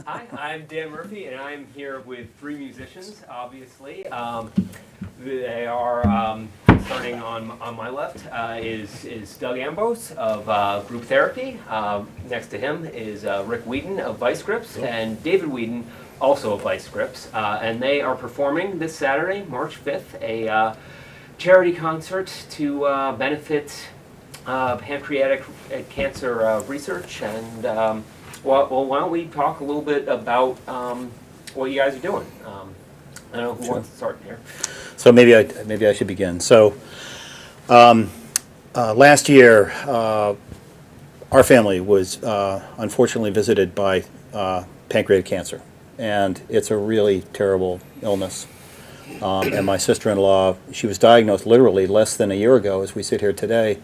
Hi, I'm Dan Murphy, and I'm here with three musicians, obviously. They are, starting on my left, is Doug Ambos of Group Therapy. Next to him is Rick Wheaton of Vice Grips, and David Wheaton, also of Vice Grips. And they are performing this Saturday, March 5th, a charity concert to benefit pancreatic cancer research. And well, why don't we talk a little bit about what you guys are doing? I don't know who wants to start here. So maybe I should begin. So last year, our family was unfortunately visited by pancreatic cancer, and it's a really terrible illness. And my sister-in-law, she was diagnosed literally less than a year ago as we sit here today,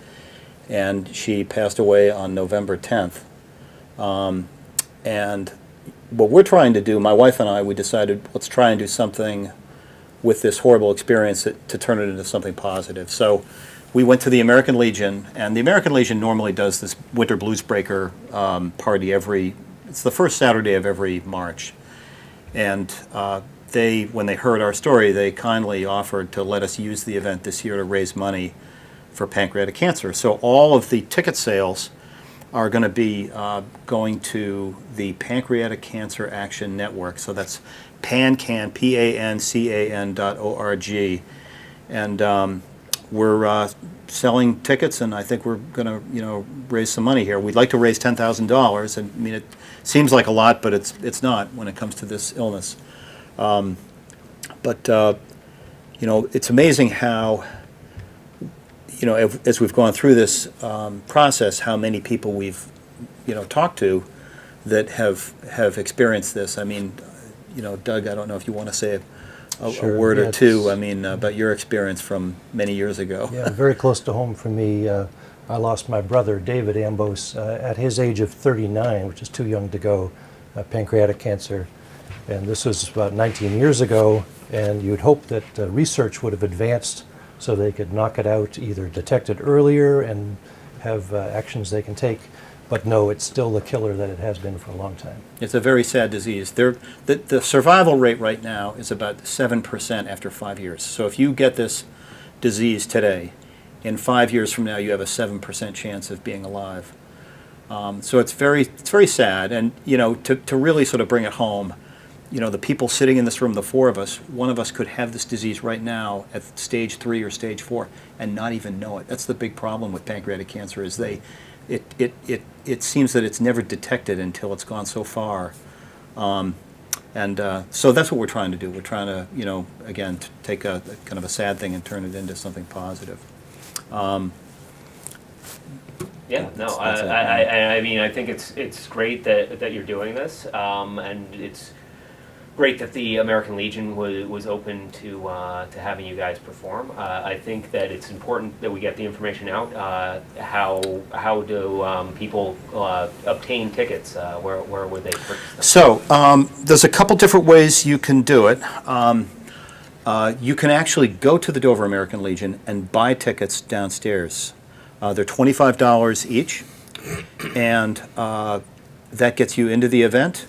and she passed away on November 10th. And what we're trying to do, my wife and I, we decided let's try and do something with this horrible experience to turn it into something positive. So we went to the American Legion, and the American Legion normally does this Winter Blues Breaker party it's the first Saturday of every March. And when they heard our story, they kindly offered to let us use the event this year to raise money for pancreatic cancer. So all of the ticket sales are going to be going to the Pancreatic Cancer Action Network. So that's PANCAN, PANCAN.org. And we're selling tickets, and I think we're going to, raise some money here. We'd like to raise $10,000, and I mean, it seems like a lot, but it's not when it comes to this illness. But it's amazing how, as we've gone through this process, how many people we've, talked to that have experienced this. I mean, Doug, I don't know if you want to say a word or two, about your experience from many years ago. Yeah, very close to home for me. I lost my brother, David Ambos, at his age of 39, which is too young to go, pancreatic cancer. And this was about 19 years ago, and you'd hope that research would have advanced so they could knock it out, either detect it earlier and have actions they can take. But no, it's still the killer that it has been for a long time. It's a very sad disease. The survival rate right now is about 7% after 5 years. So if you get this disease today, in 5 years from now you have a 7% chance of being alive. So it's very sad. And to really sort of bring it home, the people sitting in this room, the four of us, one of us could have this disease right now at stage 3 or stage 4 and not even know it. That's the big problem with pancreatic cancer is it seems that it's never detected until it's gone so far. So that's what we're trying to do. We're trying to, again, take a kind of a sad thing and turn it into something positive. Yeah, no, I mean, I think it's great that you're doing this, and it's great that the American Legion was open to having you guys perform. I think that it's important that we get the information out. How do people obtain tickets? Where would they purchase them? So there's a couple different ways you can do it. You can actually go to the Dover American Legion and buy tickets downstairs. They're $25 each, and that gets you into the event.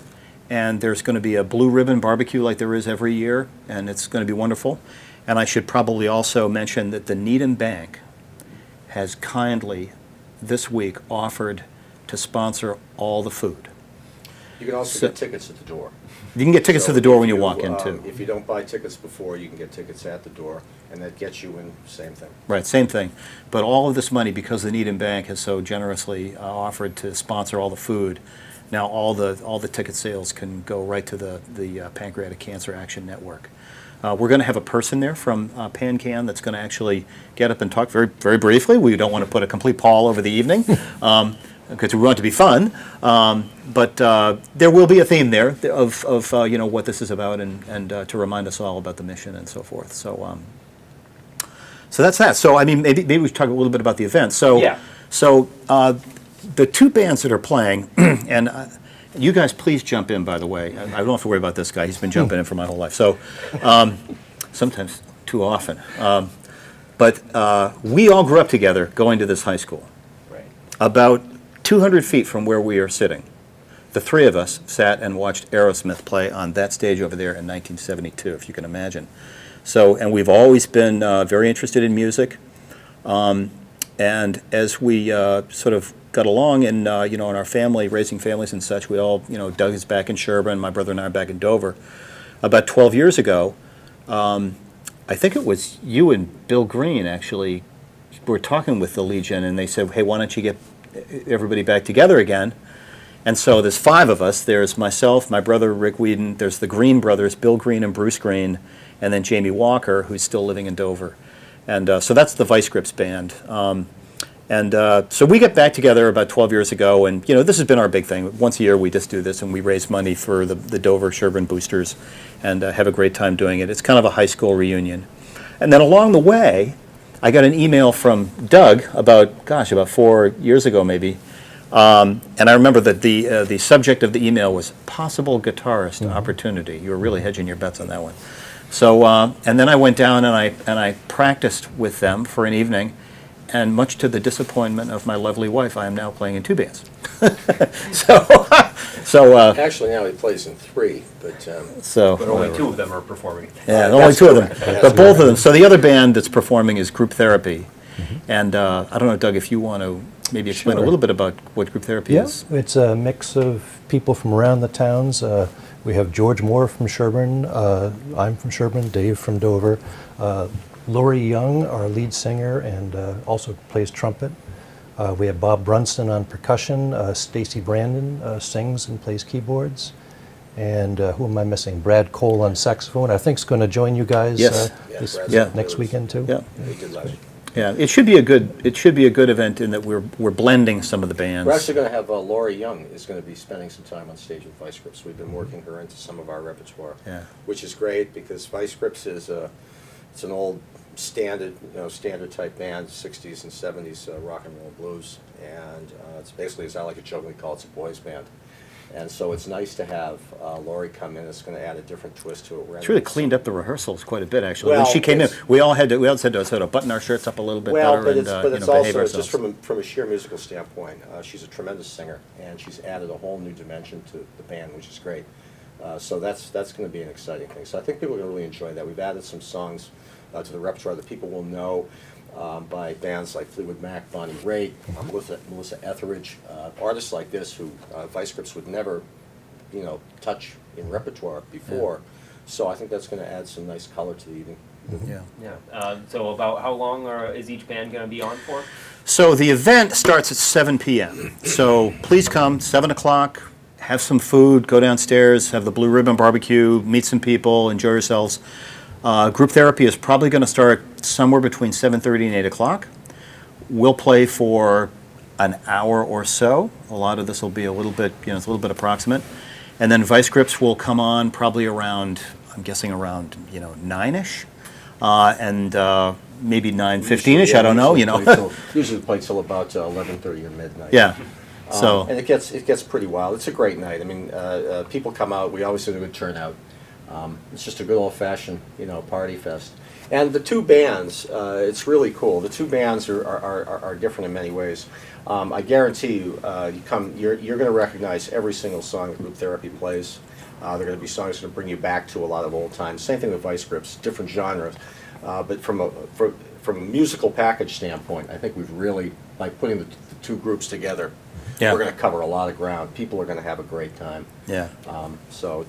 And there's going to be a blue ribbon barbecue like there is every year, and it's going to be wonderful. And I should probably also mention that the Needham Bank has kindly, this week, offered to sponsor all the food. You can also get tickets at the door. You can get tickets to the door when you walk in, too. If you don't buy tickets before, you can get tickets at the door, and that gets you in, same thing. Right, same thing. But all of this money, because the Needham Bank has so generously offered to sponsor all the food, now all the ticket sales can go right to the Pancreatic Cancer Action Network. We're going to have a person there from PANCAN that's going to actually get up and talk very, very briefly. We don't want to put a complete pall over the evening because we want it to be fun. But there will be a theme there of what this is about and to remind us all about the mission and so forth. So that's that. So I mean, maybe we should talk a little bit about the event. So Yeah. The two bands that are playing, and you guys please jump in, by the way. I don't have to worry about this guy. He's been jumping in for my whole life. So sometimes too often. But we all grew up together going to this high school. Right. About 200 feet from where we are sitting, the three of us sat and watched Aerosmith play on that stage over there in 1972, if you can imagine. So, and we've always been very interested in music. And as we sort of got along in, in our family, raising families and such, we all, Doug is back in Sherburne, my brother and I are back in Dover. About 12 years ago, I think it was you and Bill Green actually were talking with the Legion, and they said, hey, why don't you get everybody back together again? And so there's 5 of us. There's myself, my brother Rick Whedon, there's the Green brothers, Bill Green and Bruce Green, and then Jamie Walker, who's still living in Dover. And so that's the Vice Grips band. So we got back together about 12 years ago, and this has been our big thing. Once a year we just do this, and we raise money for the Dover Sherburne boosters, and have a great time doing it. It's kind of a high school reunion. And then along the way, I got an email from Doug about 4 years ago maybe, and I remember that the subject of the email was possible guitarist opportunity. You were really hedging your bets on that one. So and then I went down and I practiced with them for an evening. And much to the disappointment of my lovely wife, I am now playing in 2 bands. Actually, now he plays in 3, but But only 2 of them are performing. Yeah, only 2 of them. But both of them. So the other band that's performing is Group Therapy. And I don't know, Doug, if you want to maybe explain a little bit about what Group Therapy is. It's a mix of people from around the towns. We have George Moore from Sherburne. I'm from Sherburne. Dave from Dover. Lori Young, our lead singer, and also plays trumpet. We have Bob Brunston on percussion. Stacy Brandon sings and plays keyboards. And who am I missing? Brad Cole on saxophone. I think is going to join you guys next weekend too. Yeah. he did last year. Yeah, it should be a good event in that we're blending some of the bands. We're actually going to have Lori Young is going to be spending some time on stage with Vice Grips. We've been working her into some of our repertoire, which is great because Vice Grips is it's an old standard type band, 60s and 70s rock and roll blues, and it's basically, as I like to jokingly call it, it's a boys band. And so it's nice to have Lori come in. It's going to add a different twist to it. It's really cleaned up the rehearsals quite a bit, actually. Well, when she came in, we all had to sort of button our shirts up a little bit better but and it's behave also ourselves. just from a sheer musical standpoint. She's a tremendous singer, and she's added a whole new dimension to the band, which is great. So that's going to be an exciting thing. So I think people are going to really enjoy that. We've added some songs to the repertoire that people will know by bands like Fleetwood Mac, Bonnie Raitt, Melissa Etheridge, artists like this who Vice Grips would never, touch in repertoire before. So I think that's going to add some nice color to the evening. Yeah. So about how long is each band going to be on for? So the event starts at 7 p.m. So please come, 7 o'clock, have some food, go downstairs, have the Blue Ribbon Barbecue, meet some people, enjoy yourselves. Group Therapy is probably going to start somewhere between 7:30 and 8 o'clock. We'll play for an hour or so. A lot of this will be a little bit, it's a little bit approximate. And then Vice Grips will come on probably around, I'm guessing around, 9-ish. And maybe 9:15-ish, I don't know, Usually play till about 11:30 or midnight. Yeah. So and it gets pretty wild. It's a great night. I mean, people come out. We always have a good turnout. It's just a good old-fashioned, party fest. And the 2 bands, it's really cool. The 2 bands are different in many ways. I guarantee you, you're going to recognize every single song that Group Therapy plays. They're going to be songs that bring you back to a lot of old times. Same thing with Vice Grips, different genres. But from a musical package standpoint, I think we've really, by putting the 2 groups together, we're going to cover a lot of ground. People are going to have a great time. Yeah. So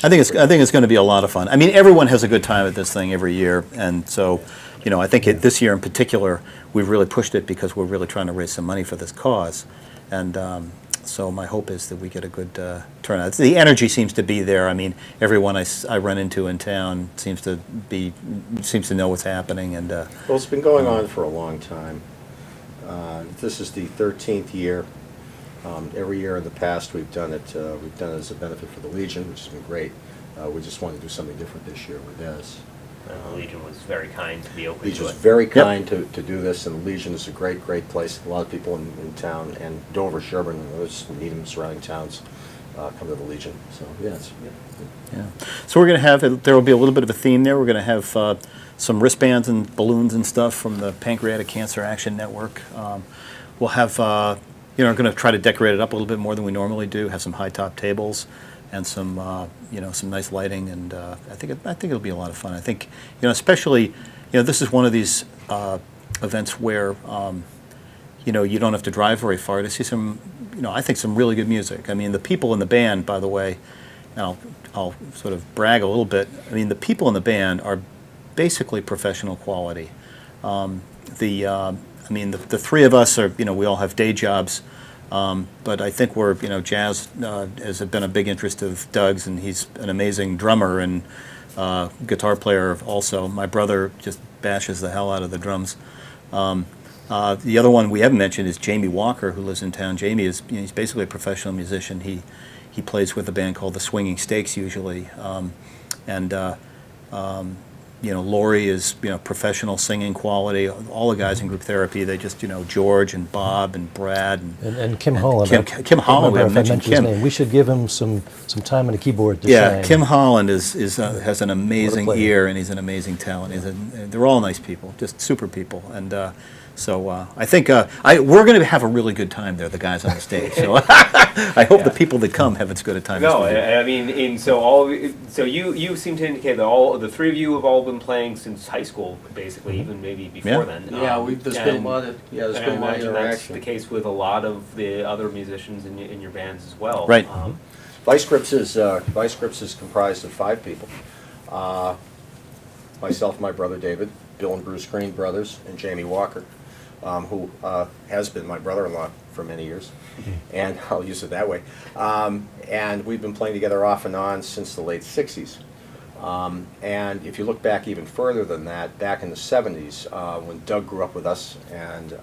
I think it's going to be a lot of fun. I mean, everyone has a good time at this thing every year, and so, I think this year in particular, we've really pushed it because we're really trying to raise some money for this cause, and so my hope is that we get a good turnout. The energy seems to be there. I mean, everyone I run into in town seems to know what's happening, and well, it's been going on for a long time. This is the 13th year. Every year in the past we've done it as a benefit for the Legion, which has been great. We just wanted to do something different this year with this. The Legion was very kind to be open Legion to was it. very kind to do this, and the Legion is a great place. A lot of people in town, and Dover, Sherburne, and those Needham surrounding towns come to the Legion. So, yeah. So we're going to have, there will be a little bit of a theme there. We're going to have some wristbands and balloons and stuff from the Pancreatic Cancer Action Network. We'll have you know, are going to try to decorate it up a little bit more than we normally do. Have some high top tables, and some you know, some nice lighting, and I think it'll be a lot of fun. I think, you know, especially, you know, this is one of these events where you know, you don't have to drive very far to see some, you know, I think some really good music. I mean, the people in the band, by the way, and I'll sort of brag a little bit. I mean, the people in the band are basically professional quality. I mean, the three of us are, you know, we all have day jobs, but I think we're, you know, jazz has been a big interest of Doug's, and he's an amazing drummer and guitar player also. My brother just bashes the hell out of the drums. The other one we haven't mentioned is Jamie Walker, who lives in town. Jamie is, you know, he's basically a professional musician. He plays with a band called the Swinging Stakes usually, you know, Lori is, you know, professional singing quality. All the guys in group therapy, they just, you know, George and Bob and Brad And Kim Holland. Kim Holland, we haven't mentioned his Kim. name. We should give him some time on the keyboard to Yeah, shine. Kim Holland has an amazing player. ear, and he's an amazing talent. They're all nice people, just super people, and so I think we're going to have a really good time there, the guys on the stage. So I hope the people that come have as good a time. No, as we do. I mean, so you seem to indicate that the three of you have all been playing since high school, basically, even maybe before then. Yeah, there's been a lot of And I interaction. imagine that's the case with a lot of the other musicians in your bands as well. Right. Vice Grips is comprised of 5 people. Myself, my brother David, Bill and Bruce Green brothers, and Jamie Walker, who has been my brother-in-law for many years, and I'll use it that way. And we've been playing together off and on since the late 60s. And if you look back even further than that, back in the 70s, when Doug grew up with us, and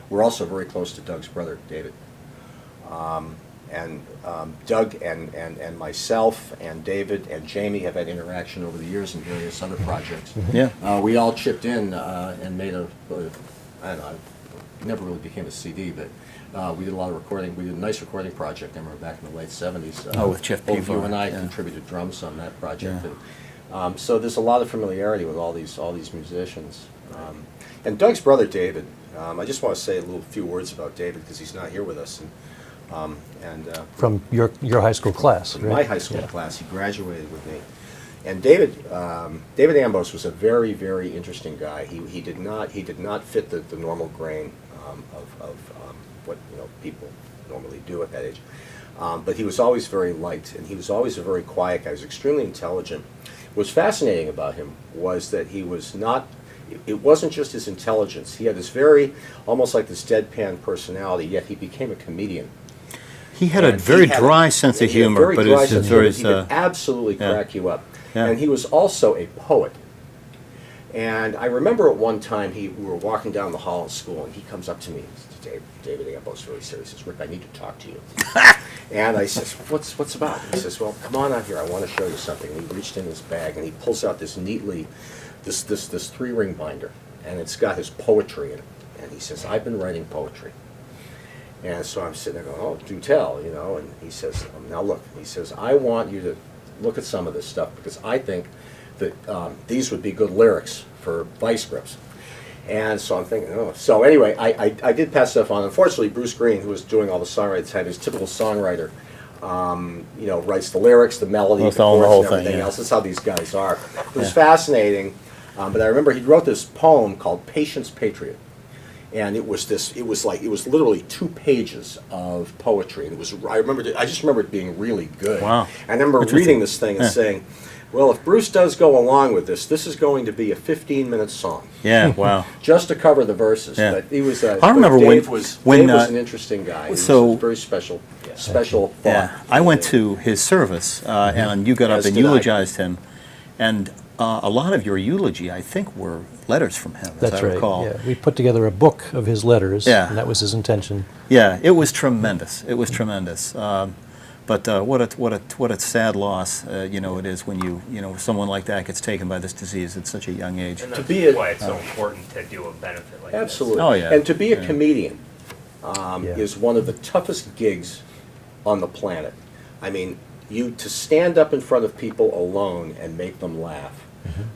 we're also very close to Doug's brother, David. Doug and myself and David and Jamie have had interaction over the years in various other projects. Yeah. We all chipped in and made I don't know, it never really became a CD, but we did a lot of recording. We did a nice recording project, I remember, back in the late 70s. With Jeff Both you Peavard, and I yeah. contributed drums on that project. Yeah. And, so there's a lot of familiarity with all these musicians. And Doug's brother, David, I just want to say a few words about David because he's not here with us. From your high school class, From right? my high school class, he graduated with me. And David Ambos was a very, very interesting guy. He did not fit the normal grain of what, you know, people normally do at that age. But he was always very liked, and he was always a very quiet guy. He was extremely intelligent. What was fascinating about him was that he was not. It wasn't just his intelligence. He had this very, almost like this deadpan personality. Yet he became a comedian. He had a very dry sense of humor, but it's very. He could absolutely crack you up. Yeah. And he was also a poet. And I remember at one time we were walking down the hall in school, and he comes up to me, David Ambos, very serious. He says, "Rick, I need to talk to you." And I says, "What's about?" He says, "Well, come on out here. I want to show you something." And he reached in his bag and he pulls out this 3-ring binder, and it's got his poetry in it. And he says, "I've been writing poetry." And so I'm sitting there going, "Oh, do tell," you know. And he says, "Now look," he says, "I want you to look at some of this stuff because I think that these would be good lyrics for Vice Grips." And so I'm thinking, oh. So anyway, I did pass stuff on. Unfortunately, Bruce Green, who was doing all the songwriting at the time, his typical songwriter, you know, writes the lyrics, the melody, the chords, whole and everything thing, yeah. else. That's how these guys are. It was fascinating. But I remember he wrote this poem called "Patience Patriot." And it was literally 2 pages of poetry, and I just remember it being really good. Wow. I remember reading this thing and saying, well, if Bruce does go along with this is going to be a 15-minute song. Yeah, wow. Just to cover the verses. Yeah. But he was. I remember Dave when Dave was an interesting guy. He was so- a very special thought. Yeah, I went to his service, and you got up As and did I. eulogized him, and a lot of your eulogy, I think, were letters from him, as That's I right. recall. Yeah, we put together a book of his letters, Yeah. and that was his intention. Yeah, it was tremendous. It was tremendous. But what a sad loss, you know, it is when someone like that gets taken by this disease at such a young age. And To that's be a- why it's so important to do a benefit like Absolutely. Oh, yeah. And to be a Yeah. comedian Yeah. is one of the toughest gigs on the planet. I mean, to stand up in front of people alone and make them laugh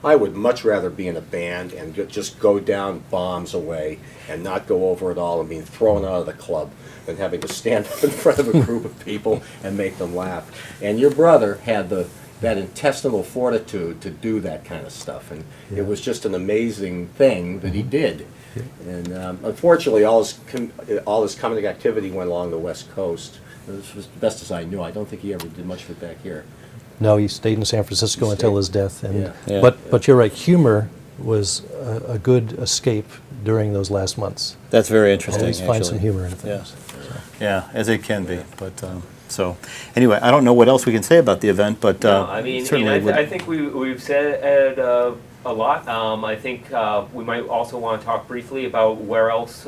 I would much rather be in a band and just go down bombs away and not go over it all and being thrown out of the club than having to stand up in front of a group of people and make them laugh. And your brother had that intestinal fortitude to do that kind of stuff, and Yeah. it was just an amazing thing that he did. And unfortunately, all his comedy activity went along the West Coast. This was the best as I knew. I don't think he ever did much of it back here. No, he stayed in San Francisco He until stayed. his death. And, Yeah. Yeah. But you're right, humor was a good escape during those last months. That's very interesting, Always find some actually. humor in things. Yeah, as it can be, but, so, anyway, I don't know what else we can say about the event, but No, I mean, certainly I would- think we've said a lot. I think we might also want to talk briefly about where else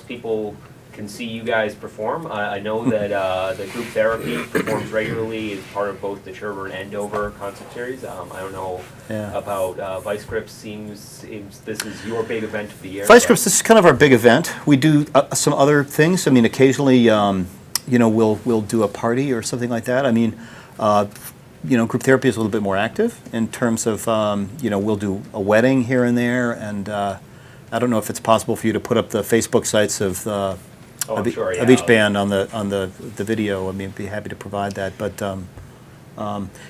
people can see you guys perform. I know that the group therapy performs regularly as part of both the Sherburne and Dover concert series. I don't know Yeah. about Vice Grips. Seems this is your big event of the year. Vice Grips, this is kind of our big event. We do some other things. I mean, occasionally, we'll do a party or something like that. I mean, group therapy is a little bit more active in terms of, we'll do a wedding here and there, and I don't know if it's possible for you to put up the Facebook sites of I'm sure, of yeah. each band on the video. I mean, I'd be happy to provide that, but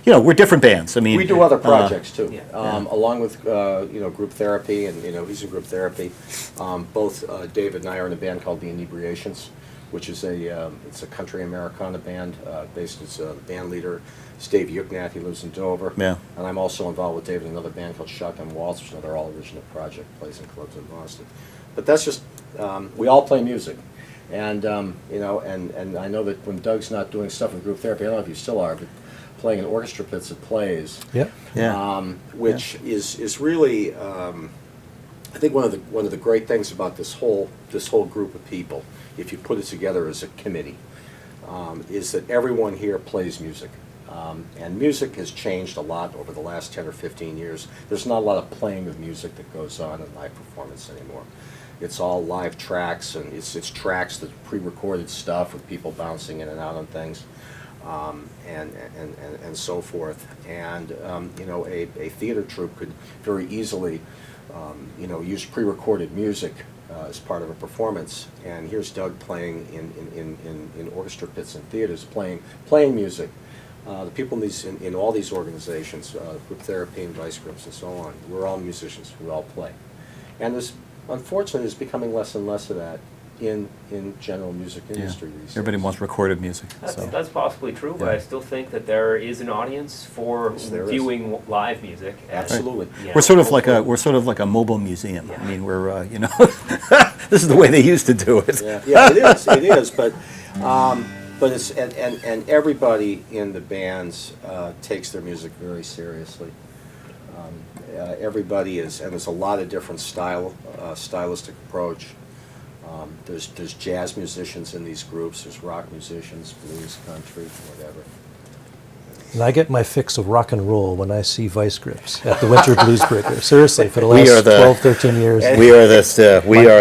we're different bands. I mean, We do other projects too, yeah. along with group therapy, and he's in group therapy. Both David and I are in a band called the Inebriations, which is it's a country Americana band based as the band leader is Dave Yuknat. He lives in Dover. Yeah. And I'm also involved with David in another band called Shotgun Waltz, which is another all original project, plays in clubs in Boston. But that's just we all play music. And and I know that when Doug's not doing stuff with group therapy, I don't know if you still are, but playing in orchestra pits at plays, Yep. Yeah. which is really I think one of the great things about this whole group of people, if you put it together as a committee, is that everyone here plays music. And music has changed a lot over the last 10 or 15 years. There's not a lot of playing of music that goes on in live performance anymore. It's all live tracks, and it's tracks that pre-recorded stuff with people bouncing in and out on things, and so forth. And a theater troupe could very easily use pre-recorded music as part of a performance. And here's Doug playing in orchestra pits and theaters, playing music. The people in all these organizations, group therapy and Vice Grips and so on, we're all musicians. We all play, and unfortunately, there's becoming less and less of that in general music industry these days. Everybody wants recorded music. That's possibly true, but Yeah. I still think that there is an audience for Yes, there is. viewing live music. And, Absolutely. We're sort of like a mobile museum. Yeah. I mean, we're this is the way they used to do it. Yeah, it is, but it's and everybody in the bands takes their music very seriously. Everybody is, and there's a lot of different stylistic approach. There's jazz musicians in these groups. There's rock musicians, blues, country, whatever. And I get my fix of rock and roll when I see Vice Grips at the Winter Blues Breaker. Seriously, for the We are last the- 12, 13 years. We are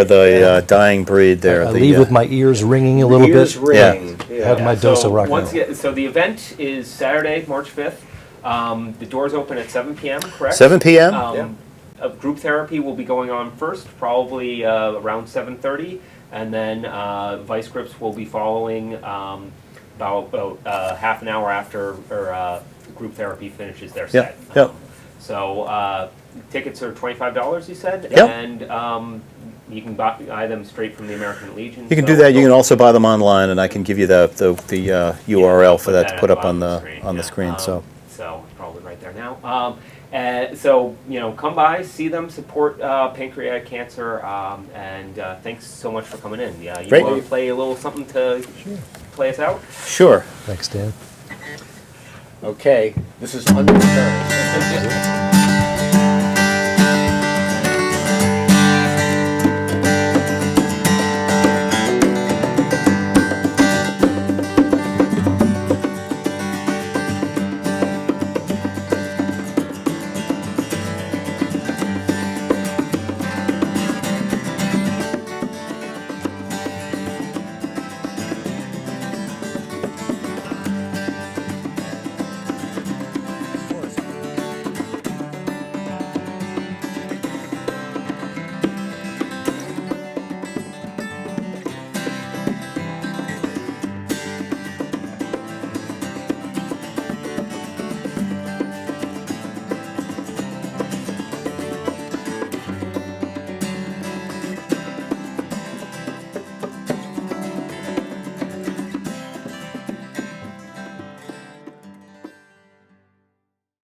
the dying breed there. I The, leave with my ears ringing a little Ears bit. ring. Yeah. Have my dose of rock and once roll. again, so the event is Saturday, March 5th. The doors open at 7 p.m., correct? 7 p.m.? Group therapy will be going on first, probably around 7:30, and then Vice Grips will be following about half an hour after group therapy finishes their set. Yep. So tickets are $25, you said? Yep. And you can buy them straight from the American Legion. You can so do that. You can also buy them online, and I can give you the URL for that to put up on the screen. So probably right there now. So come by, see them, support pancreatic cancer, and thanks so much for coming in. You Great. want to play a little something to play us out? sure. Thanks, Dan. Okay, this is Untitled.